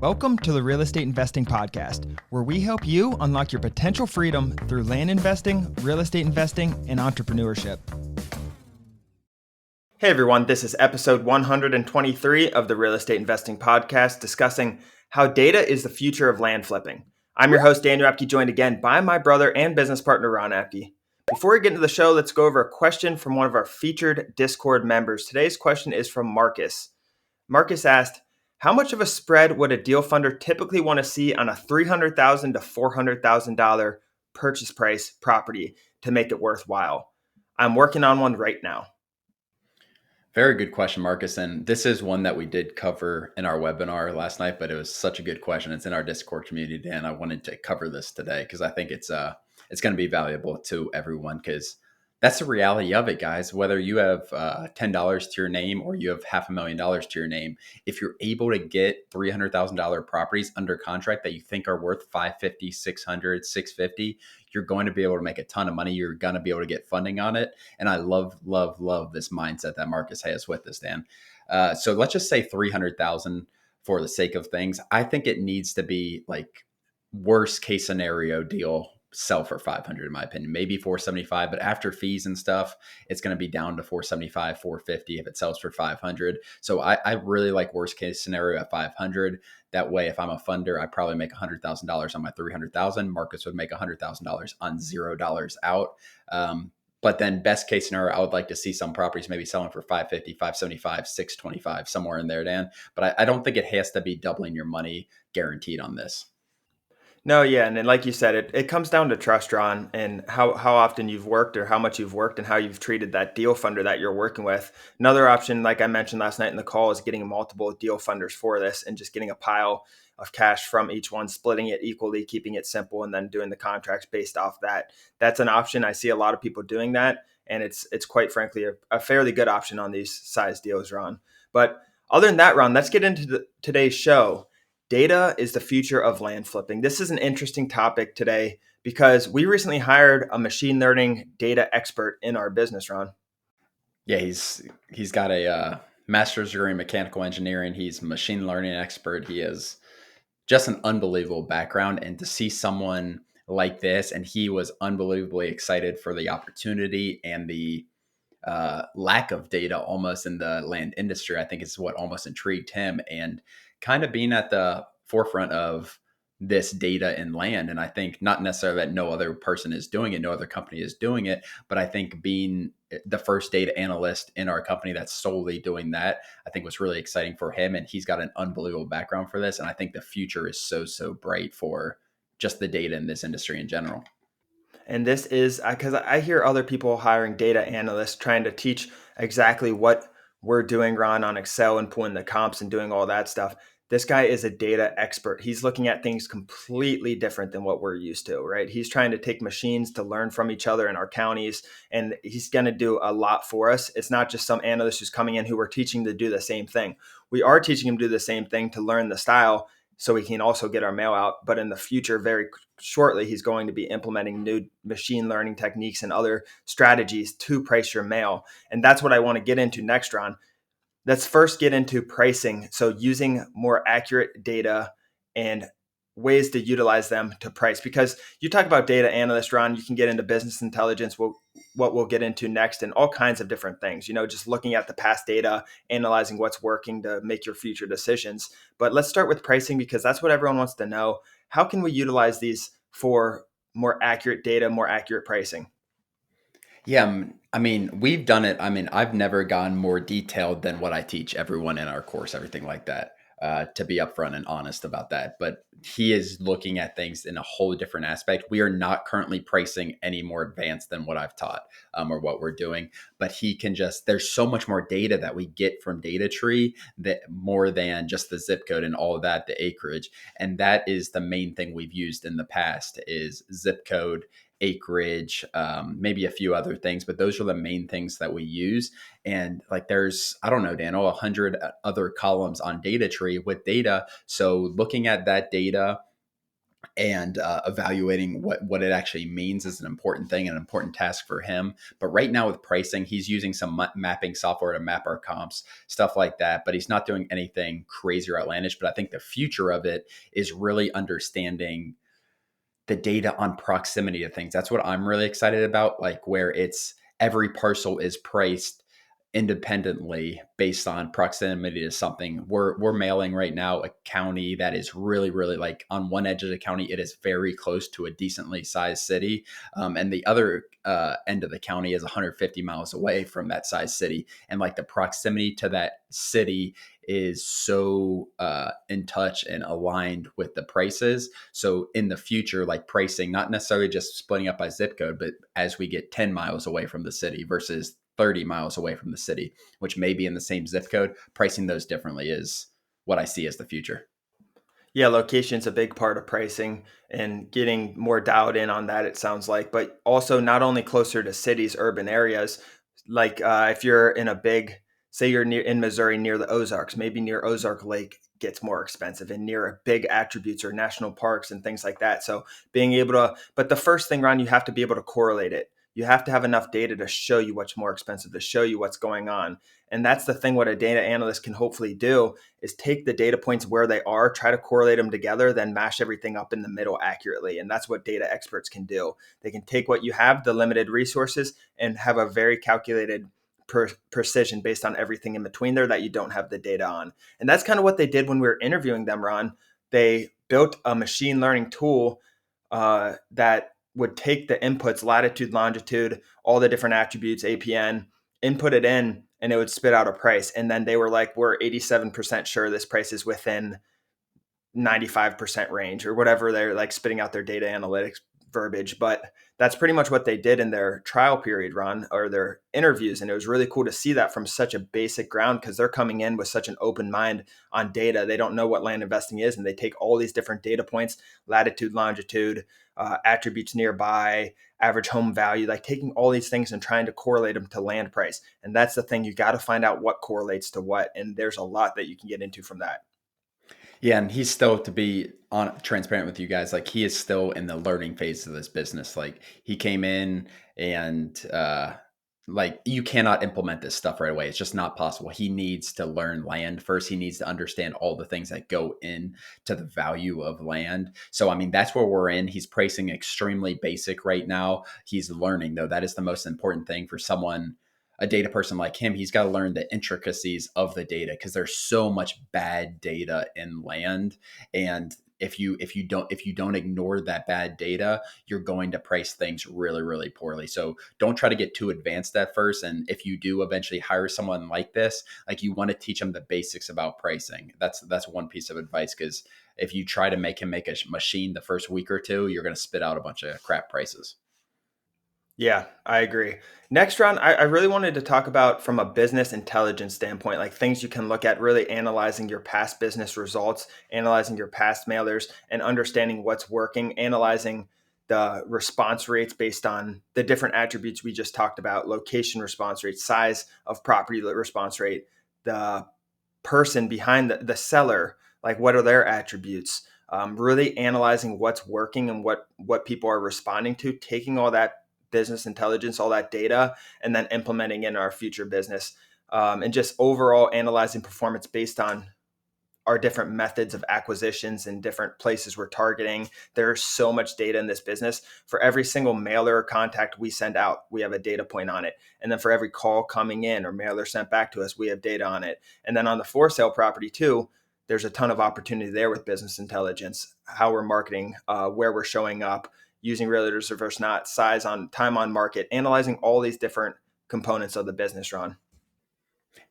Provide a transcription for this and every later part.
Welcome to the Real Estate Investing Podcast, where we help you unlock your potential freedom through land investing, real estate investing, and entrepreneurship. Hey everyone, this is episode 123 of the Real Estate Investing Podcast, discussing how data is the future of land flipping. I'm your host, Daniel Apke, joined again by my brother and business partner, Ron Apke. Before we get into the show, let's go over a question from one of our featured Discord members. Today's question is from Marcus. Marcus asked, how much of a spread would a deal funder typically want to see on a $300,000 to $400,000 purchase price property to make it worthwhile? I'm working on one right now. Very good question, Marcus. And this is one that we did cover in our webinar last night, but it was such a good question. It's in our Discord community, Dan. I wanted to cover this today because I think it's going to be valuable to everyone, because that's the reality of it, guys. Whether you have $10 to your name or you have $500,000 to your name, if you're able to get $300,000 properties under contract that you think are worth $550, $600, $650, you're going to be able to make a ton of money. You're going to be able to get funding on it. And I love this mindset that Marcus has with this, Dan. So let's just say 300,000 for the sake of things. I think it needs to be like worst case scenario deal, sell for 500 in my opinion, maybe 475, but after fees and stuff, it's going to be down to 475, 450 if it sells for 500. So I really like worst case scenario at 500. That way, if I'm a funder, I probably make $100,000 on my 300,000. Marcus would make $100,000 on $0 out. But then best case scenario, I would like to see some properties maybe selling for 550, 575, 625, somewhere in there, Dan. But I don't think it has to be doubling your money guaranteed on this. No, yeah. And then like you said, it comes down to trust, Ron, and how often you've worked or how much you've worked and how you've treated that deal funder that you're working with. Another option, like I mentioned last night in the call, is getting multiple deal funders for this and just getting a pile of cash from each one, splitting it equally, keeping it simple, and then doing the contracts based off that. That's an option. I see a lot of people doing that, and it's quite frankly a fairly good option on these size deals, Ron. But other than that, Ron, let's get into today's show. Data is the future of land flipping. This is an interesting topic today because we recently hired a machine learning data expert in our business, Ron. Yeah, he's got a master's degree in mechanical engineering. He's a machine learning expert. He has just an unbelievable background. And to see someone like this, and he was unbelievably excited for the opportunity and the lack of data almost in the land industry, I think is what almost intrigued him, and kind of being at the forefront of this data in land. And I think not necessarily that no other person is doing it, no other company is doing it, but I think being the first data analyst in our company that's solely doing that, I think was really exciting for him. And he's got an unbelievable background for this. And I think the future is so bright for just the data in this industry in general. And this is because I hear other people hiring data analysts trying to teach exactly what we're doing, Ron, on Excel and pulling the comps and doing all that stuff. This guy is a data expert. He's looking at things completely different than what we're used to, right? He's trying to take machines to learn from each other in our counties, and he's going to do a lot for us. It's not just some analyst who's coming in who we're teaching to do the same thing. We are teaching him to do the same thing to learn the style so we can also get our mail out. But in the future, very shortly, he's going to be implementing new machine learning techniques and other strategies to price your mail. And that's what I want to get into next, Ron. Let's first get into pricing. So using more accurate data and ways to utilize them to price, because you talk about data analyst, Ron, you can get into business intelligence, what we'll get into next, and all kinds of different things, just looking at the past data, analyzing what's working to make your future decisions. But let's start with pricing, because that's what everyone wants to know. How can we utilize these for more accurate data, more accurate pricing? Yeah, I mean, we've done it. I mean, I've never gone more detailed than what I teach everyone in our course, everything like that, to be upfront and honest about that. But he is looking at things in a whole different aspect. We are not currently pricing any more advanced than what I've taught or what we're doing. But he can there's so much more data that we get from data tree, that more than just the zip code and all of that, the acreage. And that is the main thing we've used in the past is zip code, acreage, maybe a few other things, but those are the main things that we use. And like there's, I don't know, Dan, 100 other columns on data tree with data. So looking at that data and evaluating what it actually means is an important thing, an important task for him. But right now with pricing, he's using some mapping software to map our comps, stuff like that. But he's not doing anything crazy or outlandish. But I think the future of it is really understanding the data on proximity to things. That's what I'm really excited about, like where it's every parcel is priced independently based on proximity to something. We're mailing right now a county that is really like on one edge of the county, it is very close to a decently sized city, and the other end of the county is 150 miles away from that size city, and like the proximity to that city is so in touch and aligned with the prices. So in the future, like pricing, not necessarily just splitting up by zip code, but as we get 10 miles away from the city versus 30 miles away from the city, which may be in the same zip code, pricing those differently is what I see as the future. Yeah, location's a big part of pricing and getting more dialed in on that, it sounds like. But also, not only closer to cities, urban areas, like if you're in a big, say you're near in Missouri near the Ozarks, maybe near Ozark Lake gets more expensive and near big attributes or national parks and things like that. So being able to, but the first thing, Ron, you have to be able to correlate it. You have to have enough data to show you what's more expensive, to show you what's going on. And that's the thing what a data analyst can hopefully do is take the data points where they are, try to correlate them together, then mash everything up in the middle accurately. And that's what data experts can do. They can take what you have, the limited resources, and have a very calculated precision based on everything in between there that you don't have the data on. And that's kind of what they did when we were interviewing them, Ron. They built a machine learning tool that would take the inputs, latitude, longitude, all the different attributes, APN, input it in, and it would spit out a price. And then they were like, we're 87% sure this price is within 95% range or whatever. They're like spitting out their data analytics verbiage. But that's pretty much what they did in their trial period run or their interviews. And it was really cool to see that from such a basic ground because they're coming in with such an open mind on data. They don't know what land investing is. And they take all these different data points, latitude, longitude, attributes nearby, average home value, like taking all these things and trying to correlate them to land price. And that's the thing. You got to find out what correlates to what. And there's a lot that you can get into from that. Yeah, and he's still, to be on transparent with you guys, like he is still in the learning phase of this business. Like he came in and like you cannot implement this stuff right away. It's just not possible. He needs to learn land first. He needs to understand all the things that go in to the value of land. So I mean, that's where we're in. He's pricing extremely basic right now. He's learning though. That is the most important thing for someone, a data person like him. He's got to learn the intricacies of the data because there's so much bad data in land. And if you don't ignore that bad data, you're going to price things really poorly. So don't try to get too advanced at first. And if you do eventually hire someone like this, like you want to teach them the basics about pricing. That's one piece of advice, because if you try to make him make a machine the first week or two, you're going to spit out a bunch of crap prices. Yeah, I agree. Next round, I really wanted to talk about from a business intelligence standpoint, like things you can look at, really analyzing your past business results, analyzing your past mailers, and understanding what's working, analyzing the response rates based on the different attributes we just talked about, location response rate, size of property response rate, the person behind the seller, like what are their attributes, really analyzing what's working and what people are responding to, taking all that business intelligence, all that data, and then implementing in our future business, and just overall analyzing performance based on our different methods of acquisitions and different places we're targeting. There's so much data in this business. For every single mailer or contact we send out, we have a data point on it. And then for every call coming in or mailer sent back to us, we have data on it. And then on the for sale property too, there's a ton of opportunity there with business intelligence, how we're marketing, where we're showing up, using realtors versus not, size on time on market, analyzing all these different components of the business, Ron.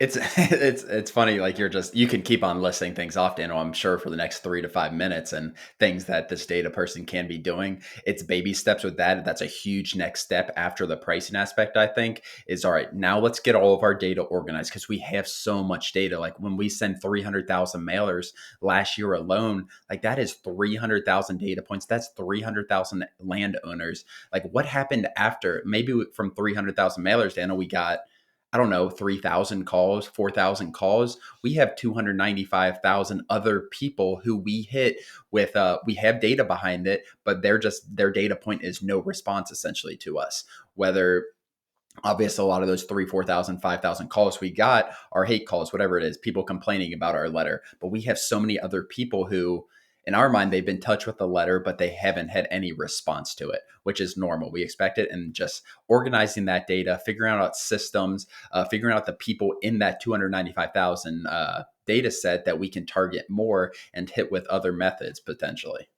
It's funny, like you can keep on listing things off, Daniel, I'm sure, for the next 3 to 5 minutes, and things that this data person can be doing. It's baby steps with that. That's a huge next step after the pricing aspect, I think, is all right, now let's get all of our data organized because we have so much data. Like when we send 300,000 mailers last year alone, like that is 300,000 data points. That's 300,000 landowners. Like what happened after, maybe from 300,000 mailers, Daniel, we got I don't know, 3,000 calls, 4,000 calls. We have 295,000 other people who we hit with, we have data behind it, but their data point is no response essentially to us. Whether obviously a lot of those 3, 4,000, 5,000 calls we got are hate calls, whatever it is, people complaining about our letter. But we have so many other people who, in our mind, they've been in touch with the letter, but they haven't had any response to it, which is normal. We expect it. And just organizing that data, figuring out systems, figuring out the people in that 295,000 data set that we can target more and hit with other methods potentially.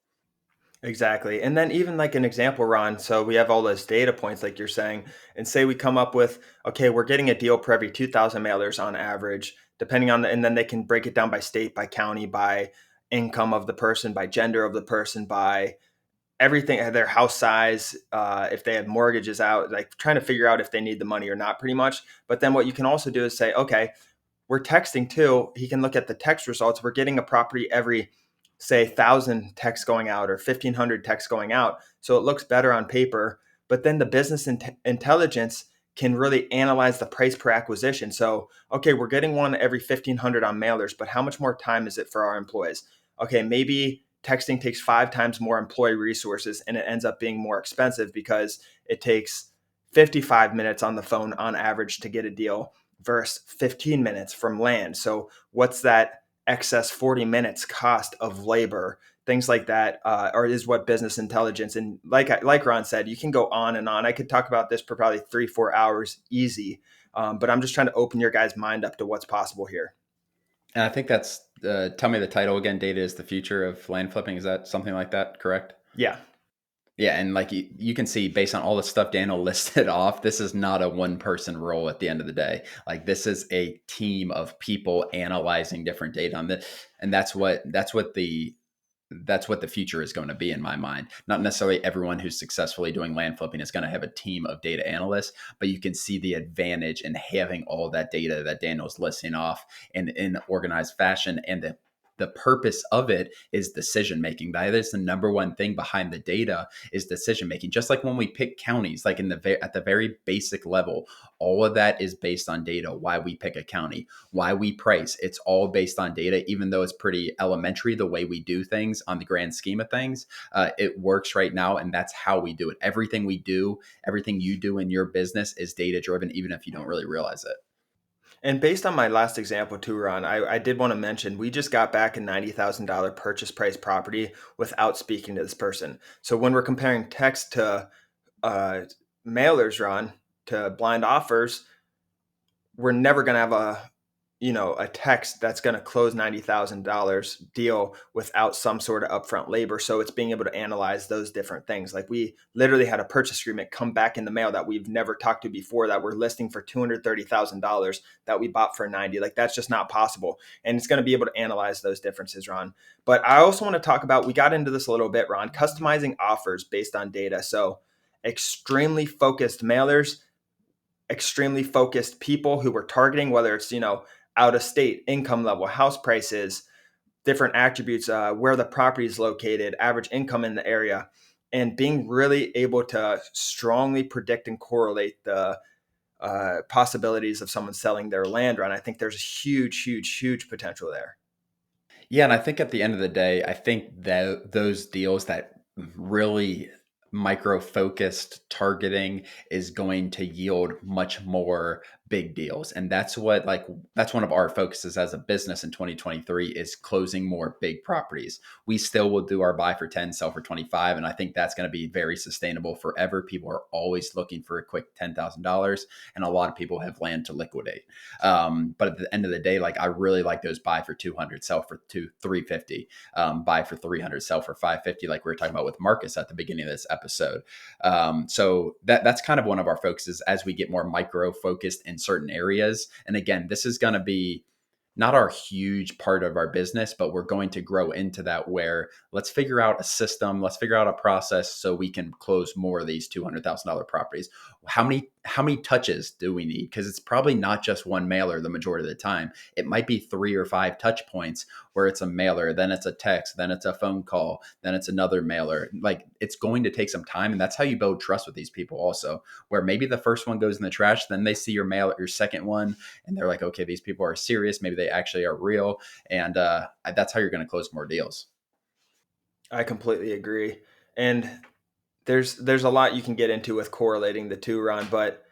Exactly. And then even like an example, Ron, so we have all those data points like you're saying, and say we come up with, okay, we're getting a deal per every 2,000 mailers on average, depending on and then they can break it down by state, by county, by income of the person, by gender of the person, by everything, their house size, if they have mortgages out, like trying to figure out if they need the money or not pretty much. But then what you can also do is say, okay, we're texting too. He can look at the text results. We're getting a property every, say, 1,000 texts going out or 1,500 texts going out. So it looks better on paper. But then the business intelligence can really analyze the price per acquisition. So, okay, we're getting one every 1,500 on mailers, but how much more time is it for our employees? Okay, maybe texting takes 5 times more employee resources and it ends up being more expensive because it takes 55 minutes on the phone on average to get a deal versus 15 minutes from land. So what's that excess 40 minutes cost of labor? Things like that, or is what business intelligence. And like Ron said, you can go on and on. I could talk about this for probably 3-4 hours easy, but I'm just trying to open your guys' mind up to what's possible here. And I think that's, tell me the title again. Data is the future of land flipping. Is that something like that? Correct? Yeah. Yeah, and like you can see based on all the stuff Daniel listed off, this is not a one person role at the end of the day. Like this is a team of people analyzing different data on this, and that's what the future is going to be in my mind. Not necessarily everyone who's successfully doing land flipping is going to have a team of data analysts, but you can see the advantage in having all that data that Daniel's listing off in organized fashion, and the purpose of it is decision making. That is the number one thing behind the data is decision making. Just like when we pick counties, like at the very basic level, all of that is based on data. Why we pick a county, why we price, it's all based on data. Even though it's pretty elementary the way we do things on the grand scheme of things, it works right now, and that's how we do it. Everything we do, everything you do in your business is data driven, even if you don't really realize it. And based on my last example too, Ron, I did want to mention we just got back a $90,000 purchase price property without speaking to this person. So when we're comparing text to uh, mailers, Ron, to blind offers, we're never going to have a text that's going to close $90,000 deal without some sort of upfront labor. So it's being able to analyze those different things. Like we literally had a purchase agreement come back in the mail that we've never talked to before that we're listing for $230,000 that we bought for 90. Like that's just not possible. And it's going to be able to analyze those differences, Ron. But I also want to talk about, we got into this a little bit, Ron, customizing offers based on data. So extremely focused mailers, extremely focused people who we're targeting, whether it's, out of state, income level, house prices, different attributes, where the property is located, average income in the area, and being really able to strongly predict and correlate the possibilities of someone selling their land. Run. I think there's huge, huge, huge potential there. Yeah, and I think at the end of the day, I think that those deals that really micro focused targeting is going to yield much more big deals. And that's one of our focuses as a business in 2023 is closing more big properties. We still will do our buy for 10, sell for 25, and I think that's going to be very sustainable forever. People are always looking for a quick $10,000, and a lot of people have land to liquidate. But at the end of the day, like I really like those buy for 200, sell for 350, buy for 300, sell for 550, like we were talking about with Marcus at the beginning of this episode. So that's kind of one of our focuses as we get more micro focused in certain areas. And again, this is going to be not our huge part of our business, but we're going to grow into that where let's figure out a system, let's figure out a process so we can close more of these $200,000 properties. How many touches do we need? Because it's probably not just one mailer the majority of the time. It might be 3 or 5 touch points where it's a mailer, then it's a text, then it's a phone call, then it's another mailer. Like it's going to take some time. And that's how you build trust with these people also, where maybe the first one goes in the trash, then they see your mail, your second one, and they're like, okay, these people are serious. Maybe they actually are real. And that's how you're going to close more deals. I completely agree. And there's a lot you can get into with correlating the two, Ron, but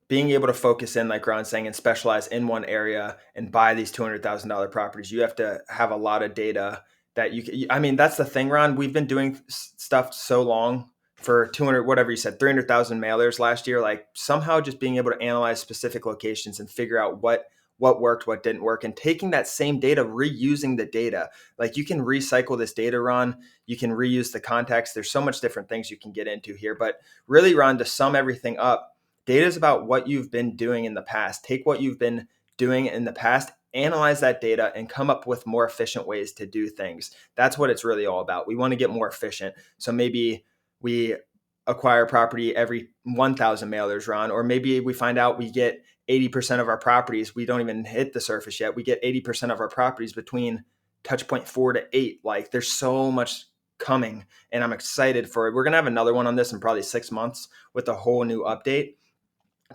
being able to focus in, like Ron's saying, and specialize in one area and buy these $200,000 properties, you have to have a lot of data that I mean, that's the thing, Ron. We've been doing stuff so long for 200, whatever you said, 300,000 mailers last year. Like somehow just being able to analyze specific locations and figure out what worked, what didn't work, and taking that same data, reusing the data. Like you can recycle this data, Ron. You can reuse the context. There's so much different things you can get into here. But really, Ron, to sum everything up, data is about what you've been doing in the past. Take what you've been doing in the past, analyze that data, and come up with more efficient ways to do things. That's what it's really all about. We want to get more efficient. So maybe we acquire property every 1,000 mailers, Ron, or maybe we find out we get 80% of our properties. We don't even hit the surface yet. We get 80% of our properties between touch point 4 to 8. Like there's so much coming, and I'm excited for it. We're going to have another one on this in probably 6 months with a whole new update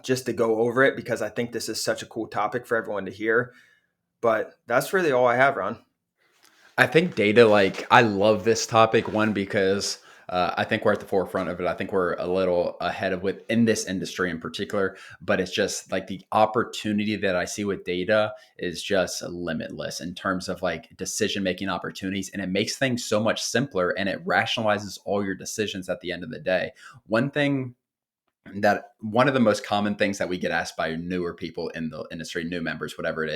just to go over it because I think this is such a cool topic for everyone to hear. But that's really all I have, Ron. I think data, like, I love this topic, one, because I think we're at the forefront of it. I think we're a little ahead of it in this industry in particular, but it's just like the opportunity that I see with data is just limitless in terms of like decision making opportunities. And it makes things so much simpler and it rationalizes all your decisions at the end of the day. One thing that one of the most common things that we get asked by newer people in the industry, new members, whatever it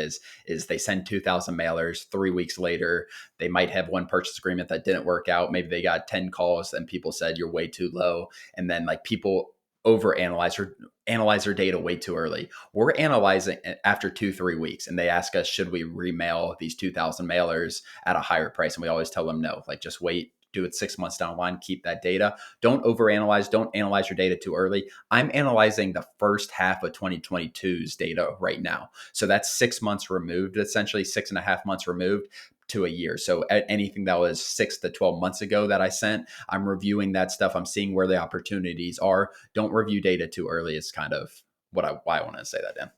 is they send 2,000 mailers. 3 weeks later, they might have one purchase agreement that didn't work out. Maybe they got 10 calls and people said you're way too low. And then like people overanalyze or analyze their data way too early. We're analyzing it after 2, 3 weeks, and they ask us, should we remail these 2,000 mailers at a higher price? And we always tell them no, like just wait, do it 6 months down the line, keep that data. Don't overanalyze, don't analyze your data too early. I'm analyzing the first half of 2022's data right now. So that's 6 months removed, essentially 6.5 months removed to a year. So anything that was 6 to 12 months ago that I sent, I'm reviewing that stuff. I'm seeing where the opportunities are. Don't review data too early is kind of why I want to say that, Dan.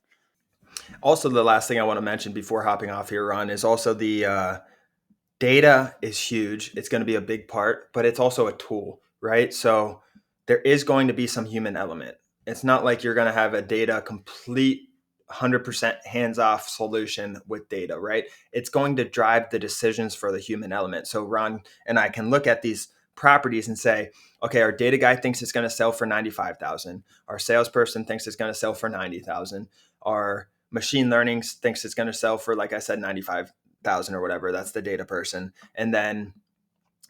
Also, the last thing I want to mention before hopping off here, Ron, is also the data is huge. It's going to be a big part, but it's also a tool, right? So there is going to be some human element. It's not like you're going to have a data complete 100% hands-off solution with data, right? It's going to drive the decisions for the human element. So Ron and I can look at these properties and say, okay, our data guy thinks it's going to sell for 95,000. Our salesperson thinks it's going to sell for 90,000. Our machine learning thinks it's going to sell for, like I said, 95,000 or whatever. That's the data person. And then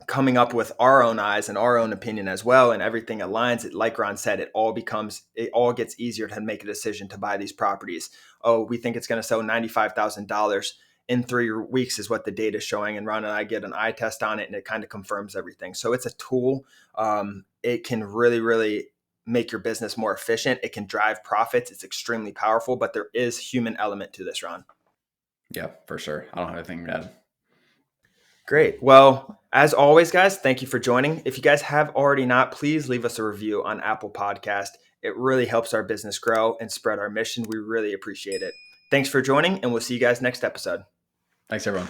coming up with our own eyes and our own opinion as well, and everything aligns. It, like Ron said, it all gets easier to make a decision to buy these properties. Oh, we think it's going to sell $95,000 in 3 weeks is what the data is showing, and Ron and I get an eye test on it, and it kind of confirms everything. So it's a tool. It can really, really make your business more efficient. It can drive profits. It's extremely powerful, but there is human element to this, Ron. Yeah, for sure. I don't have anything to add. Great. Well, as always, guys, thank you for joining. If you guys have already not, please leave us a review on Apple Podcast. It really helps our business grow and spread our mission. We really appreciate it. Thanks for joining, and we'll see you guys next episode. Thanks, everyone.